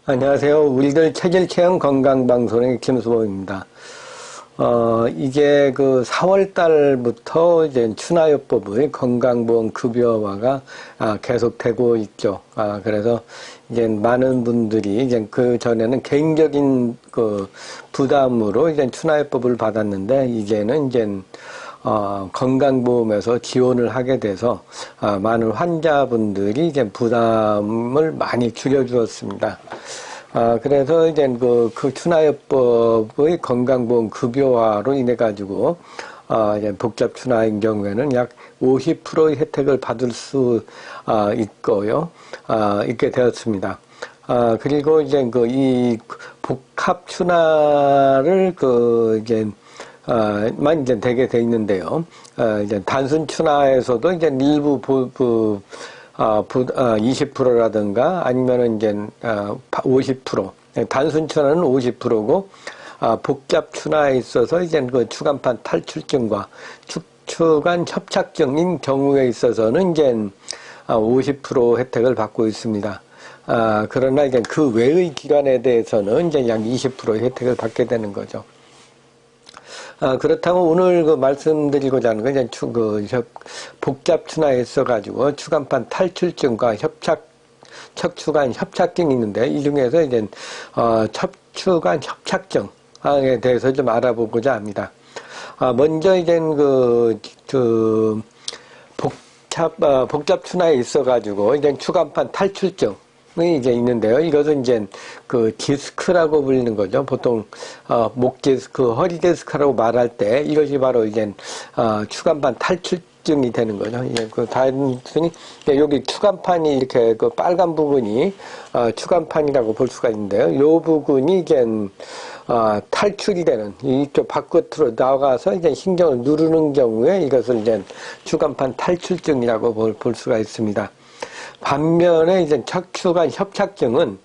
안녕하세요. 우리들 체질 체험 건강방송의 김수봉입니다. 이제 그 4월 달부터 이제 추나요법의 건강보험 급여화가 계속되고 있죠. 그래서 이제 많은 분들이 이제 그 전에는 개인적인 그 부담으로 이제 추나요법을 받았는데 이제는 이제 건강보험에서 지원을 하게 돼서 많은 환자분들이 이제 부담을 많이 줄여주었습니다. 그래서 이제 그 추나요법의 건강보험 급여화로 인해 가지고 이제 복잡 추나인 경우에는 약 50%의 혜택을 받을 수 있고요, 있게 되었습니다. 그리고 이제 이 복합 추나를 만 이제 되게 돼 있는데요. 이제 단순 추나에서도 이제 일부 20%라든가 아니면은 이제 50%. 단순 추나는 50%고, 복잡 추나에 있어서 이제 그 추간판 탈출증과 척추관 협착증인 경우에 있어서는 이제 50% 혜택을 받고 있습니다. 그러나 이제 그 외의 기관에 대해서는 이제 약 20%의 혜택을 받게 되는 거죠. 그렇다면 오늘 말씀드리고자 하는 건 이제 복잡 추나에 있어가지고 추간판 탈출증과 척추관 협착증이 있는데 이 중에서 이제 척추관 협착증에 대해서 좀 알아보고자 합니다. 먼저 이제 복잡 추나에 있어가지고 이제 추간판 탈출증 이제 있는데요. 이것은 이제 그 디스크라고 불리는 거죠. 보통 목 디스크, 허리 디스크라고 말할 때 이것이 바로 이제 추간판 탈출증이 되는 거죠. 이제 그 단순히 여기 추간판이 이렇게 그 빨간 부분이 추간판이라고 볼 수가 있는데요. 이 부분이 이제 탈출이 되는 이쪽 바깥으로 나가서 이제 신경을 누르는 경우에 이것을 이제 추간판 탈출증이라고 볼 수가 있습니다. 반면에 이제 척추관 협착증은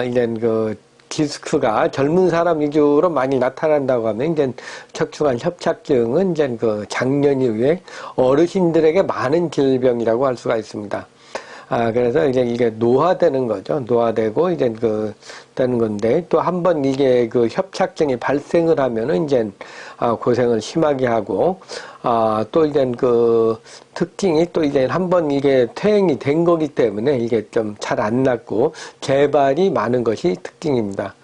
이제 그 디스크가 젊은 사람 위주로 많이 나타난다고 하면 이제 척추관 협착증은 이제 그 장년 이후에 어르신들에게 많은 질병이라고 할 수가 있습니다. 그래서 이제 이게 노화되는 거죠. 노화되고 이제 되는 건데 또 한 번 이게 그 협착증이 발생을 하면은 이제 고생을 심하게 하고 또 이제 그 특징이 또 이제 한 번 이게 퇴행이 된 거기 때문에 이게 좀 잘 안 낫고 재발이 많은 것이 특징입니다.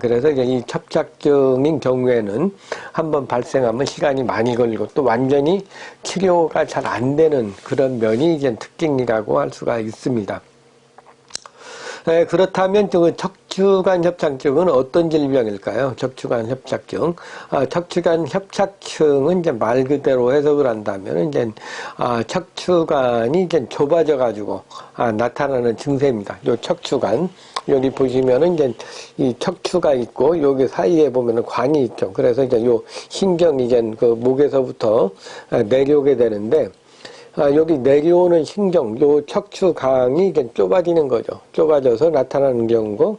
그래서 이제 이 협착증인 경우에는 한번 발생하면 시간이 많이 걸리고 또 완전히 치료가 잘 안 되는 그런 면이 이제 특징이라고 할 수가 있습니다. 그렇다면 척추관 협착증은 어떤 질병일까요? 척추관 협착증. 척추관 협착증은 이제 말 그대로 해석을 한다면 이제 척추관이 이제 좁아져 가지고 나타나는 증세입니다. 요 척추관 여기 보시면은 이제 이 척추가 있고 여기 사이에 보면은 관이 있죠. 그래서 이제 요 신경이 이제 그 목에서부터 내려오게 되는데 여기 내려오는 신경, 요 척추강이 이제 좁아지는 거죠. 좁아져서 나타나는 경우고,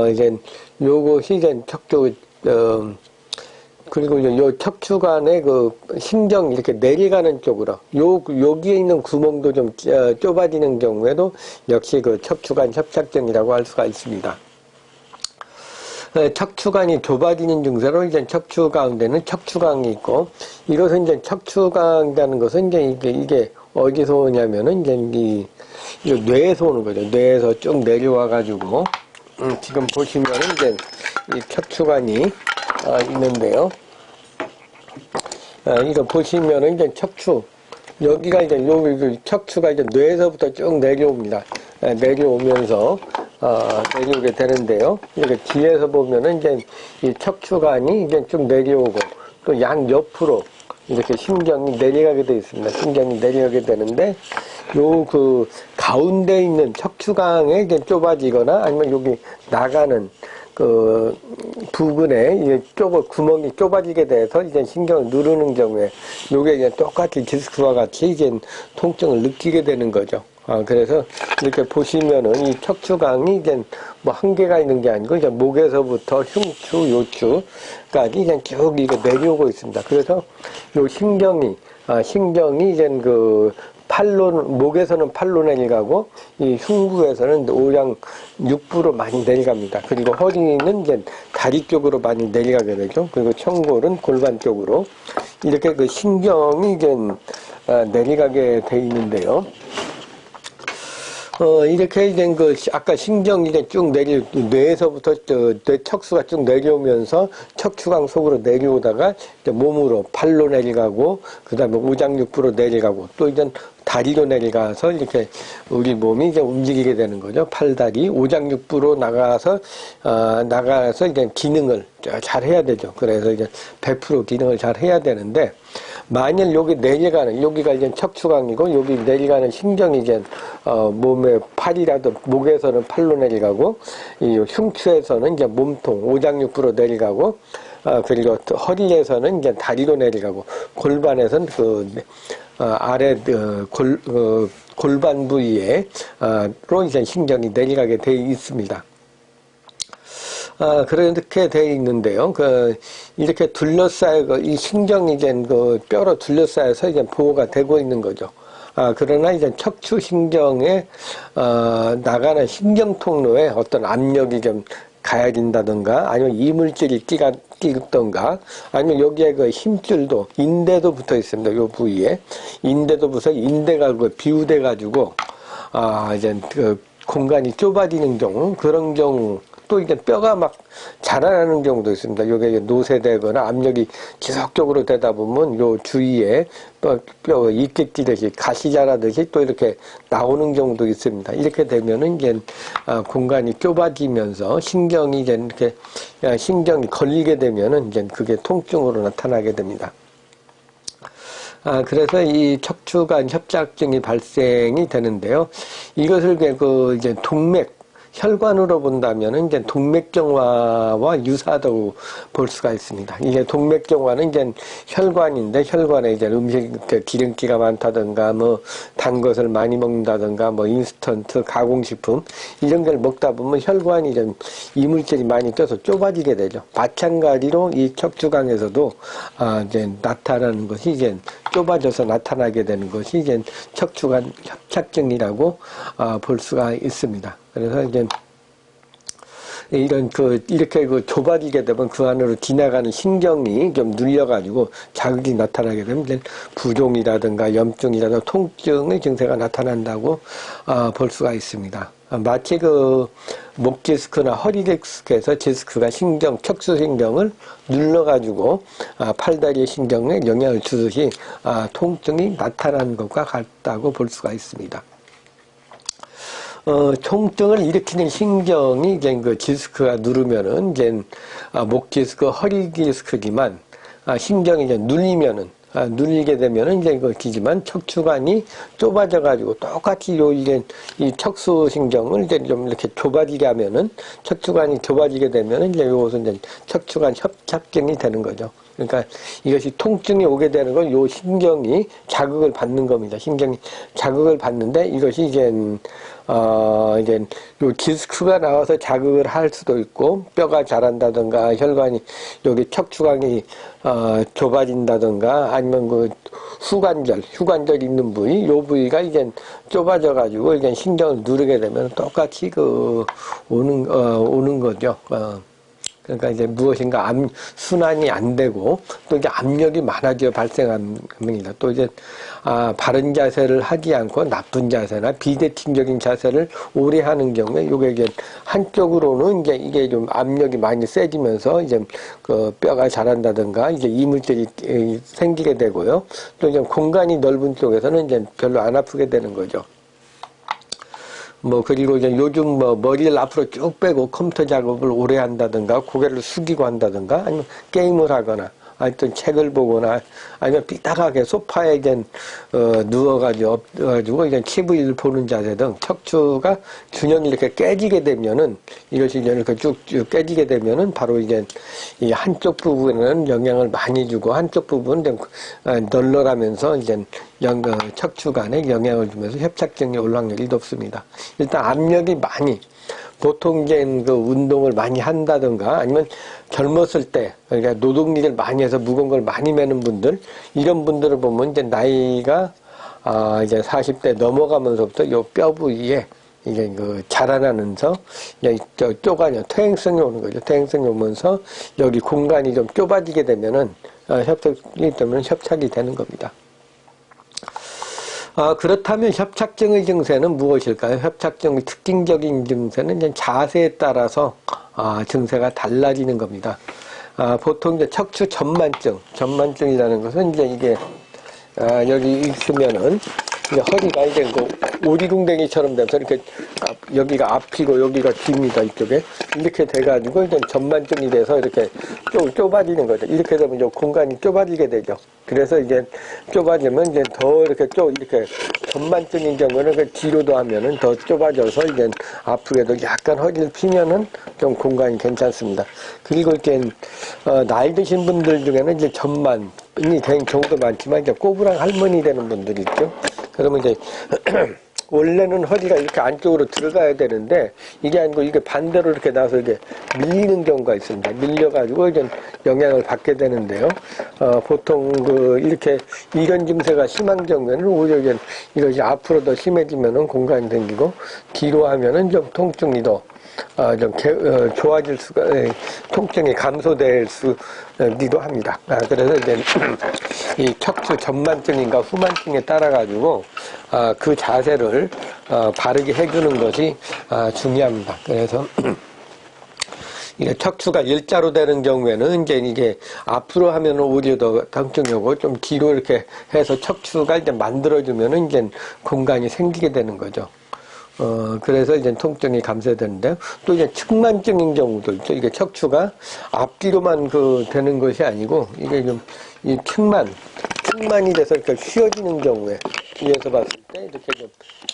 이제 요것이 이제 그리고 요 척추관의 그 신경이 이렇게 내려가는 쪽으로, 여기에 있는 구멍도 좀 좁아지는 경우에도 역시 그 척추관 협착증이라고 할 수가 있습니다. 척추관이 좁아지는 증세로 이제 척추 가운데는 척추강이 있고, 이것은 이제 척추강이라는 것은 이제 이게 어디서 오냐면은 이제 이 뇌에서 오는 거죠. 뇌에서 쭉 내려와 가지고, 지금 보시면은 이제 이 척추관이 있는데요. 이거 보시면은 이제 여기가 이제 여기 척추가 이제 뇌에서부터 쭉 내려옵니다. 내려오면서 내려오게 되는데요. 이렇게 뒤에서 보면은 이제 이 척추관이 이제 쭉 내려오고 또 양 옆으로 이렇게 신경이 내려가게 되어 있습니다. 신경이 내려가게 되는데 요 그 가운데 있는 척추강에 이제 좁아지거나 아니면 여기 나가는 그 부분에 이제 구멍이 좁아지게 돼서 이제 신경을 누르는 경우에 요게 이제 똑같이 디스크와 같이 이제 통증을 느끼게 되는 거죠. 그래서 이렇게 보시면은 이 척추강이 이제 뭐 한계가 있는 게 아니고 이제 목에서부터 흉추, 요추까지 이제 쭉 이게 내려오고 있습니다. 그래서 요 신경이 이제 그 목에서는 팔로 내려가고, 이 흉부에서는 오장 육부로 많이 내려갑니다. 그리고 허리는 이제 다리 쪽으로 많이 내려가게 되죠. 그리고 청골은 골반 쪽으로. 이렇게 그 신경이 이제, 내려가게 돼 있는데요. 이렇게 이제 아까 신경이 이제 쭉 뇌에서부터 뇌 척수가 쭉 내려오면서 척추강 속으로 내려오다가 이제 몸으로 팔로 내려가고, 그 다음에 오장육부로 내려가고, 또 이제 다리로 내려가서 이렇게 우리 몸이 이제 움직이게 되는 거죠. 팔다리, 오장육부로 나가서 이제 기능을 잘 해야 되죠. 그래서 이제 100% 기능을 잘 해야 되는데, 만일 여기 내려가는, 여기가 이제 척추강이고, 여기 내려가는 신경이 이제, 몸의 팔이라도, 목에서는 팔로 내려가고, 이 흉추에서는 이제 몸통, 오장육부로 내려가고, 그리고 허리에서는 이제 다리로 내려가고, 골반에서는 아래, 골반 부위에, 로 이제 신경이 내려가게 되어 있습니다. 그렇게 되어 있는데요. 이렇게 둘러싸여, 이 신경이 이제 뼈로 둘러싸여서 이제 보호가 되고 있는 거죠. 그러나 이제 척추신경에, 나가는 신경 통로에 어떤 압력이 좀 가해진다든가, 아니면 이물질이 끼던가, 아니면 여기에 그 힘줄도, 인대도 붙어 있습니다. 요 부위에. 인대도 붙어, 인대가 비우돼가지고, 이제 공간이 좁아지는 경우, 그런 경우, 또 이제 뼈가 막 자라나는 경우도 있습니다. 요게 노쇠되거나 압력이 지속적으로 되다 보면 요 주위에 뼈 이끼끼듯이 가시 자라듯이 또 이렇게 나오는 경우도 있습니다. 이렇게 되면은 이제 공간이 좁아지면서 신경이 이제 이렇게 신경이 걸리게 되면은 이제 그게 통증으로 나타나게 됩니다. 그래서 이 척추관 협착증이 발생이 되는데요. 이것을 이제 혈관으로 본다면은 이제 동맥경화와 유사하다고 볼 수가 있습니다. 이게 동맥경화는 이제 혈관인데, 혈관에 이제 기름기가 많다든가, 단 것을 많이 먹는다든가, 인스턴트, 가공식품, 이런 걸 먹다 보면 혈관이 좀 이물질이 많이 껴서 좁아지게 되죠. 마찬가지로 이 척추강에서도, 이제 나타나는 것이 이제 좁아져서 나타나게 되는 것이 이제 척추관 협착증이라고 볼 수가 있습니다. 그래서 이제 이렇게 좁아지게 되면 그 안으로 지나가는 신경이 좀 눌려가지고 자극이 나타나게 되면 이제 부종이라든가 염증이라든가 통증의 증세가 나타난다고 볼 수가 있습니다. 마치 목 디스크나 허리 디스크에서 디스크가 척추신경을 눌러가지고 팔다리 신경에 영향을 주듯이 통증이 나타나는 것과 같다고 볼 수가 있습니다. 통증을 일으키는 신경이 이제 디스크가 누르면은 이제 목 디스크, 허리 디스크지만 신경이 이제 눌리게 되면은 이제 그렇지만 척추관이 좁아져가지고 똑같이 이제 이 척수신경을 이제 좀 이렇게 좁아지게 하면은 척추관이 좁아지게 되면은 이제 이것은 이제 척추관 협착증이 되는 거죠. 그러니까 이것이 통증이 오게 되는 건 요 신경이 자극을 받는 겁니다. 신경이 자극을 받는데 이것이 이제 요 디스크가 나와서 자극을 할 수도 있고, 뼈가 자란다든가, 혈관이, 여기 척추관이, 좁아진다든가, 아니면 휴관절 있는 부위, 요 부위가 이제 좁아져가지고, 이제 신경을 누르게 되면 똑같이 오는 거죠. 그러니까 이제 무엇인가 순환이 안 되고, 또 이제 압력이 많아져 발생합니다. 또 이제, 바른 자세를 하지 않고 나쁜 자세나 비대칭적인 자세를 오래 하는 경우에, 요게 이제 한쪽으로는 이제 이게 좀 압력이 많이 세지면서 이제 뼈가 자란다든가, 이제 이물질이 생기게 되고요. 또 이제 공간이 넓은 쪽에서는 이제 별로 안 아프게 되는 거죠. 그리고 이제 요즘 머리를 앞으로 쭉 빼고 컴퓨터 작업을 오래 한다든가, 고개를 숙이고 한다든가, 아니면 게임을 하거나, 하여튼 책을 보거나, 아니면 삐딱하게 소파에 이제, 누워가지고, 이제 TV를 보는 자세 등 척추가 균형이 이렇게 깨지게 되면은, 이것이 이제 이렇게 쭉 깨지게 되면은 바로 이제 이 한쪽 부분에는 영향을 많이 주고, 한쪽 부분은 좀 널널하면서 이제 척추관에 영향을 주면서 협착증의 올 확률이 높습니다. 일단 압력이 보통 이제 운동을 많이 한다든가, 아니면 젊었을 때, 그러니까 노동일을 많이 해서 무거운 걸 많이 메는 분들, 이런 분들을 보면 이제 나이가 이제 40대 넘어가면서부터 요 뼈 부위에 이게 자라나면서 이제 쪼가냐 퇴행성이 오는 거죠. 퇴행성이 오면서 여기 공간이 좀 좁아지게 되면은 협착이 되면 협착이 되는 겁니다. 그렇다면 협착증의 증세는 무엇일까요? 협착증의 특징적인 증세는 이제 자세에 따라서 증세가 달라지는 겁니다. 보통 이제 척추 전만증이라는 것은 이제 이게 여기 있으면은 이제 허리가 이제 오리궁뎅이처럼 돼서 이렇게 여기가 앞이고 여기가 뒤입니다. 이쪽에 이렇게 돼가지고 이제 전만증이 돼서 이렇게 좁아지는 거죠. 이렇게 되면 이제 공간이 좁아지게 되죠. 그래서 이제 좁아지면 이제 더 이렇게 이렇게 전만증인 경우는 그 뒤로도 하면은 더 좁아져서 이제 앞으로도 약간 허리를 피면은 좀 공간이 괜찮습니다. 그리고 이렇게 나이 드신 분들 중에는 이제 전만이 된 경우도 많지만 이제 꼬부랑 할머니 되는 분들이 있죠. 그러면 이제 원래는 허리가 이렇게 안쪽으로 들어가야 되는데 이게 아니고 이게 반대로 이렇게 나서 이게 밀리는 경우가 있습니다. 밀려가지고 이제 영향을 받게 되는데요. 보통 이렇게 이런 증세가 심한 경우에는 오히려 이제 이것이 앞으로 더 심해지면은 공간이 생기고 뒤로 하면은 좀 통증이 더 좋아질 수가, 통증이 감소될 수기도 합니다. 그래서 이제 이 척추 전만증인가 후만증에 따라가지고, 그 자세를, 바르게 해주는 것이, 중요합니다. 그래서, 이게 척추가 일자로 되는 경우에는 이제 이게 앞으로 하면 오히려 더 통증이 오고 좀 뒤로 이렇게 해서 척추가 이제 만들어주면은 이제 공간이 생기게 되는 거죠. 그래서 이제 통증이 감소되는데, 또 이제 측만증인 경우도 있죠. 이게 척추가 앞뒤로만 되는 것이 아니고, 이게 좀, 이 측만이 돼서 이렇게 휘어지는 경우에, 뒤에서 봤을 때,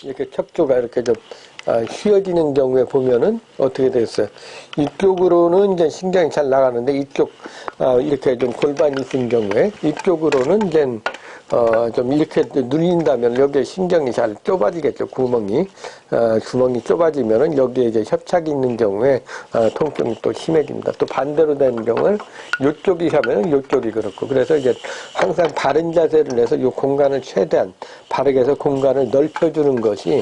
이렇게 척추가 이렇게 좀, 휘어지는 경우에 보면은 어떻게 됐어요? 이쪽으로는 이제 신경이 잘 나가는데, 이쪽, 이렇게 좀 골반이 있는 경우에, 이쪽으로는 이제, 좀 이렇게 눌린다면 여기에 신경이 잘 좁아지겠죠. 구멍이 좁아지면은 여기에 이제 협착이 있는 경우에 통증이 또 심해집니다. 또 반대로 되는 경우는 이쪽이 하면은 이쪽이 그렇고, 그래서 이제 항상 바른 자세를 내서 이 공간을 최대한 바르게 해서 공간을 넓혀주는 것이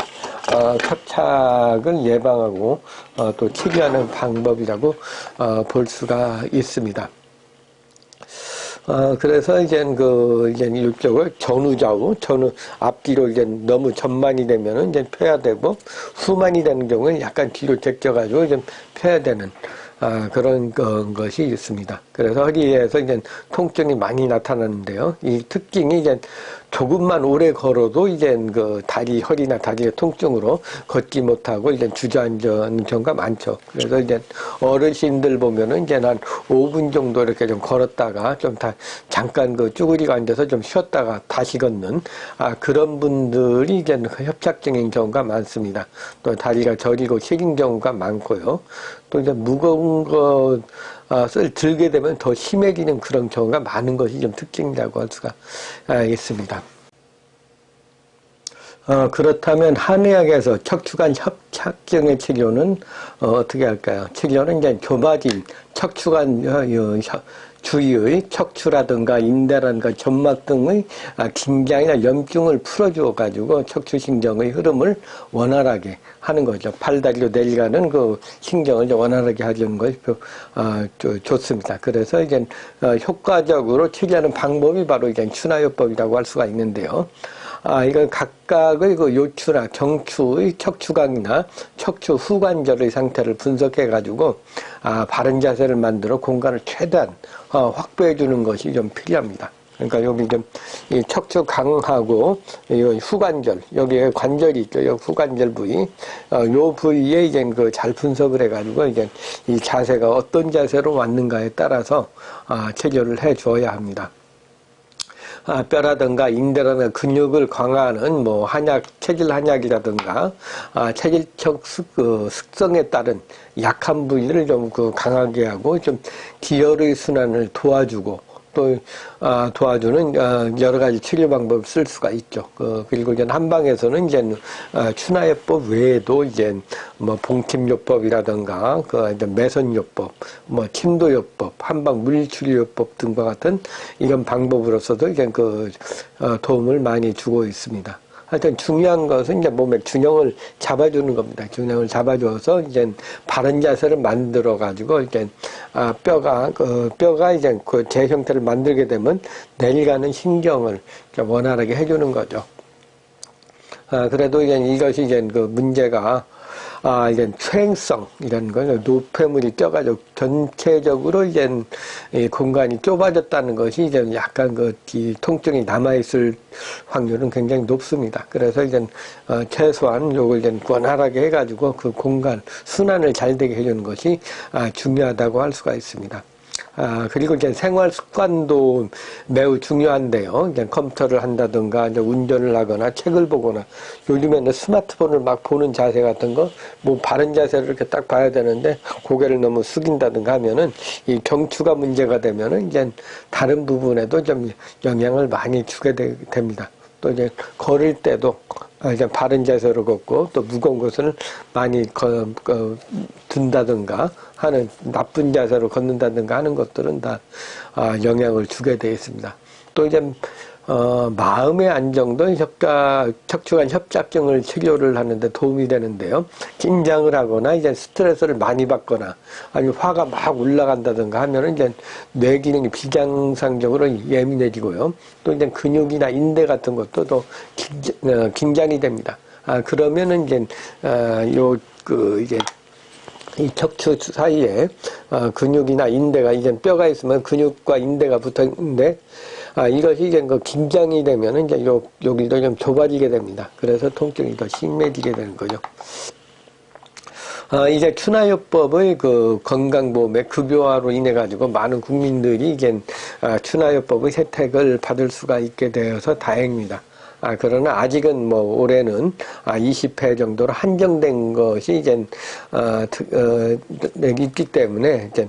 협착을 예방하고 또 치료하는 방법이라고 볼 수가 있습니다. 그래서 이제 이쪽을 전후 앞뒤로 이제 너무 전만이 되면은 이제 펴야 되고, 후만이 되는 경우는 약간 뒤로 제껴가지고 이제 펴야 되는, 그런 것이 있습니다. 그래서 허리에서 이제 통증이 많이 나타나는데요. 이 특징이 이제 조금만 오래 걸어도 이제 허리나 다리의 통증으로 걷지 못하고 이제 주저앉는 경우가 많죠. 그래서 이제 어르신들 보면은 이제 한 5분 정도 이렇게 좀 걸었다가 좀 잠깐 쭈그리고 앉아서 좀 쉬었다가 다시 걷는, 그런 분들이 이제 협착증인 경우가 많습니다. 또 다리가 저리고 시린 경우가 많고요. 또 이제 무거운 것을 들게 되면 더 심해지는 그런 경우가 많은 것이 좀 특징이라고 할 수가 있습니다. 그렇다면 한의학에서 척추관 협착증의 치료는 어떻게 할까요? 치료는 이제 좁아진 척추관 주위의 척추라든가 인대라든가 점막 등의 긴장이나 염증을 풀어주어 가지고 척추신경의 흐름을 원활하게 하는 거죠. 팔다리로 내려가는 그 신경을 원활하게 하려는 것이 좋습니다. 그래서 이제 효과적으로 치료하는 방법이 바로 이제 추나요법이라고 할 수가 있는데요. 이건 각각의 요추나 경추의 척추강이나 척추 후관절의 상태를 분석해가지고, 바른 자세를 만들어 공간을 최대한, 확보해 주는 것이 좀 필요합니다. 그러니까 여기 좀, 이 척추강하고, 이 후관절, 여기에 관절이 있죠. 여기 후관절 부위, 요 부위에 이제 잘 분석을 해가지고, 이제 이 자세가 어떤 자세로 왔는가에 따라서, 치료를 해 줘야 합니다. 뼈라든가 인대라든가 근육을 강화하는 한약, 체질 한약이라든가, 체질적 습성에 따른 약한 부위를 좀 강하게 하고, 좀 기혈의 순환을 도와주고, 또 도와주는 여러 가지 치료 방법을 쓸 수가 있죠. 그리고 이제 한방에서는 이제 추나요법 외에도 이제 뭐 봉침요법이라든가 이제 매선요법, 뭐 침도요법, 한방 물리치료요법 등과 같은 이런 방법으로서도 이제 도움을 많이 주고 있습니다. 하여튼 중요한 것은 이제 몸의 균형을 잡아주는 겁니다. 균형을 잡아줘서 이제 바른 자세를 만들어 가지고 이제 뼈가 이제 제 형태를 만들게 되면 내려가는 신경을 원활하게 해주는 거죠. 그래도 이제 이것이 이제 문제가 이제 퇴행성, 이런 거, 노폐물이 껴가지고 전체적으로 이제 이 공간이 좁아졌다는 것이 이제 약간 이 통증이 남아있을 확률은 굉장히 높습니다. 그래서 이제 최소한 요걸 이제 원활하게 해가지고 그 공간, 순환을 잘 되게 해주는 것이 중요하다고 할 수가 있습니다. 그리고 이제 생활 습관도 매우 중요한데요. 이제 컴퓨터를 한다든가, 이제 운전을 하거나, 책을 보거나, 요즘에는 스마트폰을 막 보는 자세 같은 거, 뭐 바른 자세를 이렇게 딱 봐야 되는데, 고개를 너무 숙인다든가 하면은, 이 경추가 문제가 되면은, 이제 다른 부분에도 좀 영향을 많이 주게 됩니다. 또 이제 걸을 때도, 이제 바른 자세로 걷고, 또 무거운 것을 많이 든다든가 하는 나쁜 자세로 걷는다든가 하는 것들은 다 영향을 주게 되어 있습니다. 또 이제 마음의 안정도 척추관 협착증을 치료를 하는데 도움이 되는데요. 긴장을 하거나 이제 스트레스를 많이 받거나 아니면 화가 막 올라간다든가 하면은 이제 뇌 기능이 비정상적으로 예민해지고요. 또 이제 근육이나 인대 같은 것도 더 긴장이 됩니다. 그러면은 이제 이제 이 척추 사이에 근육이나 인대가 이제 뼈가 있으면 근육과 인대가 붙어 있는데 이것이 이제 긴장이 되면은 이제 여기도 좀 좁아지게 됩니다. 그래서 통증이 더 심해지게 되는 거죠. 이제 추나요법의 건강보험의 급여화로 인해 가지고 많은 국민들이 이제 추나요법의 혜택을 받을 수가 있게 되어서 다행입니다. 그러나 아직은 뭐 올해는 20회 정도로 한정된 것이 이제 있기 때문에 이제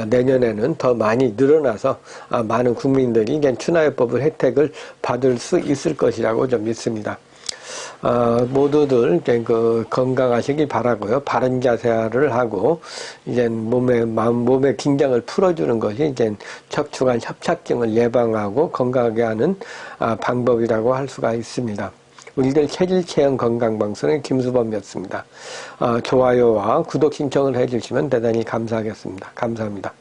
내년에는 더 많이 늘어나서 많은 국민들이 이제 추나요법의 혜택을 받을 수 있을 것이라고 좀 믿습니다. 모두들 건강하시기 바라고요. 바른 자세를 하고 이제 몸의 긴장을 풀어주는 것이 이제 척추관 협착증을 예방하고 건강하게 하는 방법이라고 할 수가 있습니다. 우리들 체질 체형 건강방송의 김수범이었습니다. 좋아요와 구독 신청을 해주시면 대단히 감사하겠습니다. 감사합니다.